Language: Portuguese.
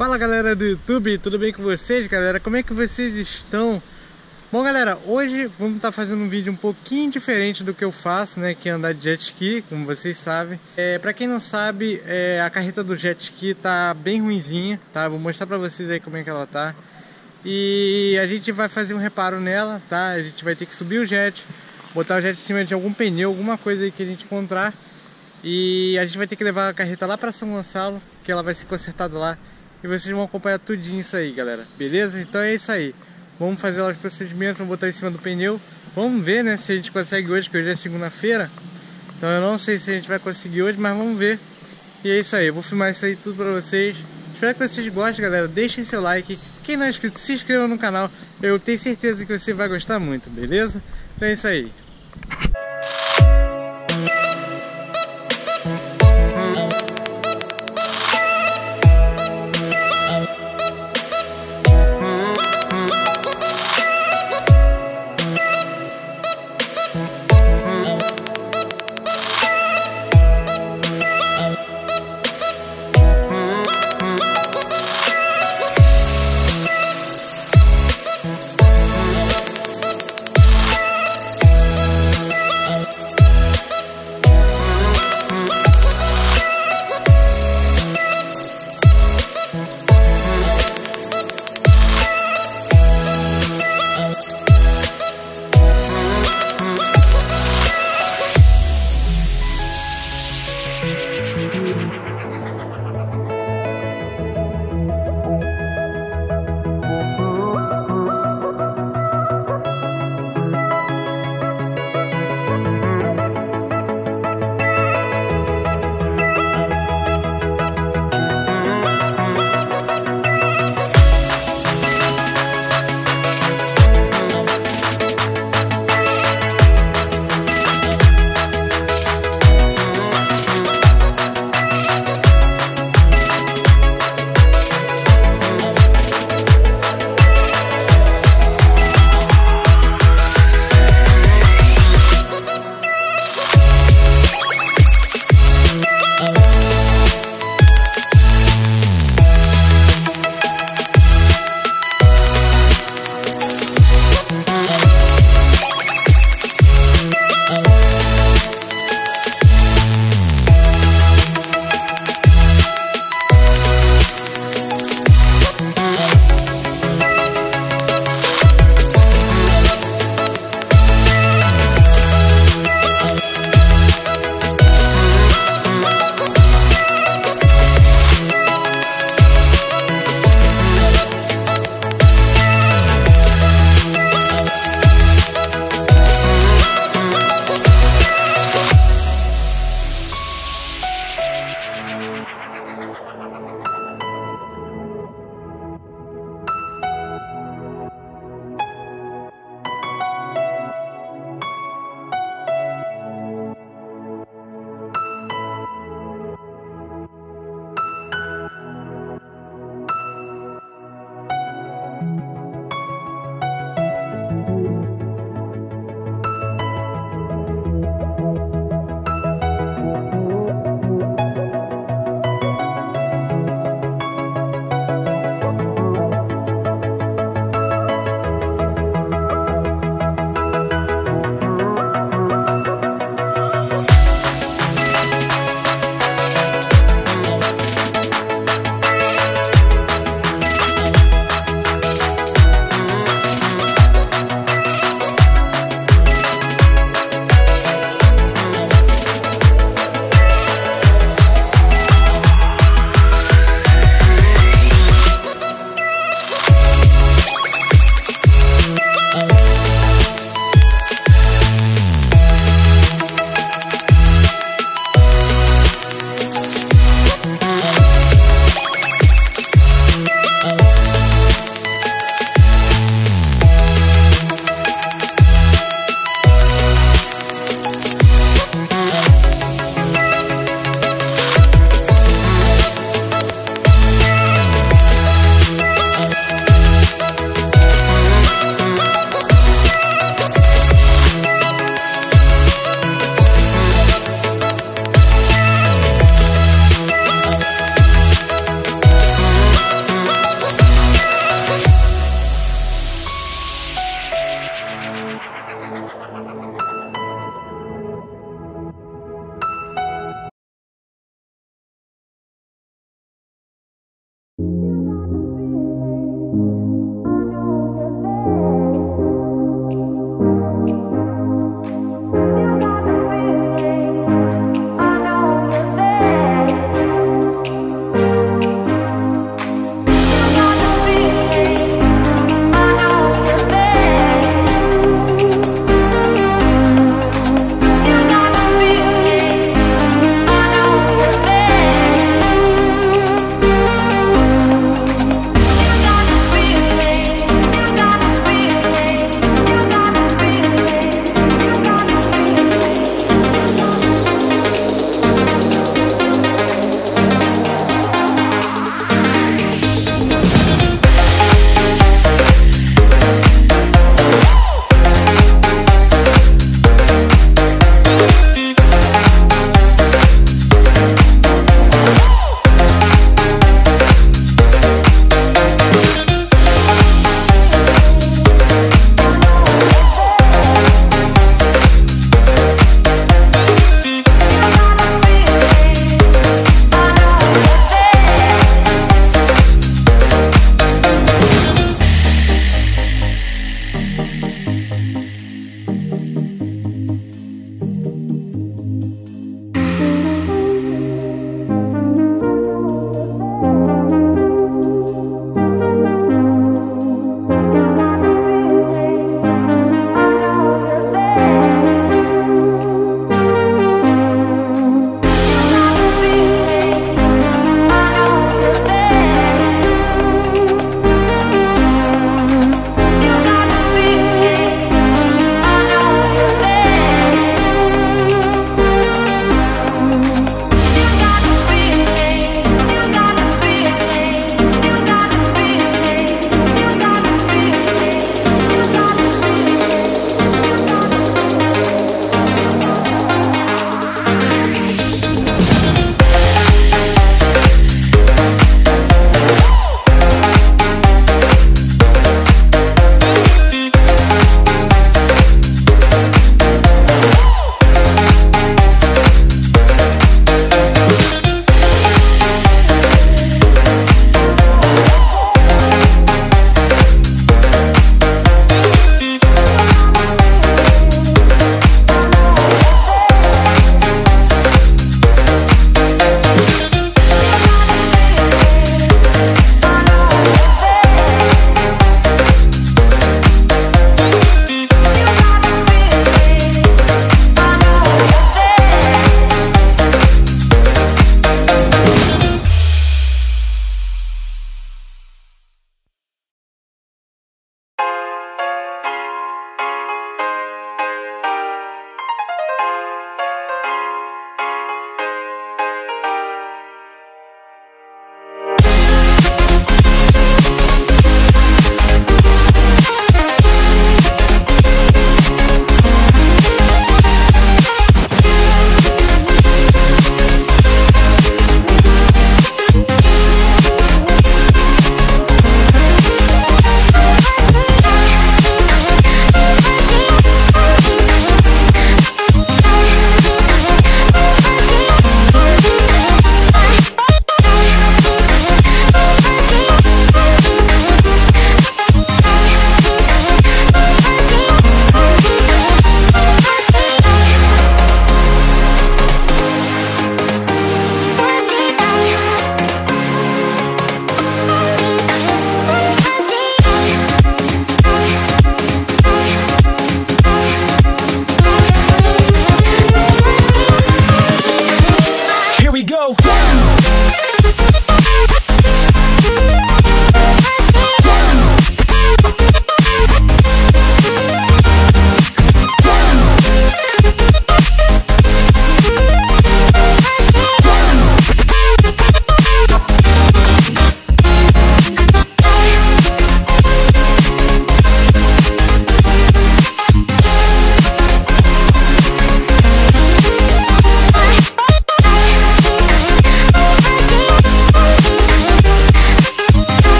Fala galera do YouTube, tudo bem com vocês, galera? Como é que vocês estão? Bom galera, hoje vamos estar fazendo um vídeo um pouquinho diferente do que eu faço, né? Que é andar de jet ski, como vocês sabem. Pra quem não sabe, a carreta do jet ski tá bem ruinzinha, tá? Vou mostrar pra vocês aí como é que ela tá. E a gente vai fazer um reparo nela, tá? A gente vai ter que subir o jet, botar o jet em cima de algum pneu, alguma coisa aí que a gente encontrar. E a gente vai ter que levar a carreta lá pra São Gonçalo, que ela vai ser consertada lá. E vocês vão acompanhar tudinho isso aí, galera. Beleza? Então é isso aí. Vamos fazer lá os procedimentos, vamos botar em cima do pneu. Vamos ver, né, se a gente consegue hoje, que hoje é segunda-feira. Então eu não sei se a gente vai conseguir hoje, mas vamos ver. E é isso aí, eu vou filmar isso aí tudo pra vocês. Espero que vocês gostem, galera. Deixem seu like. Quem não é inscrito, se inscreva no canal. Eu tenho certeza que você vai gostar muito, beleza? Então é isso aí.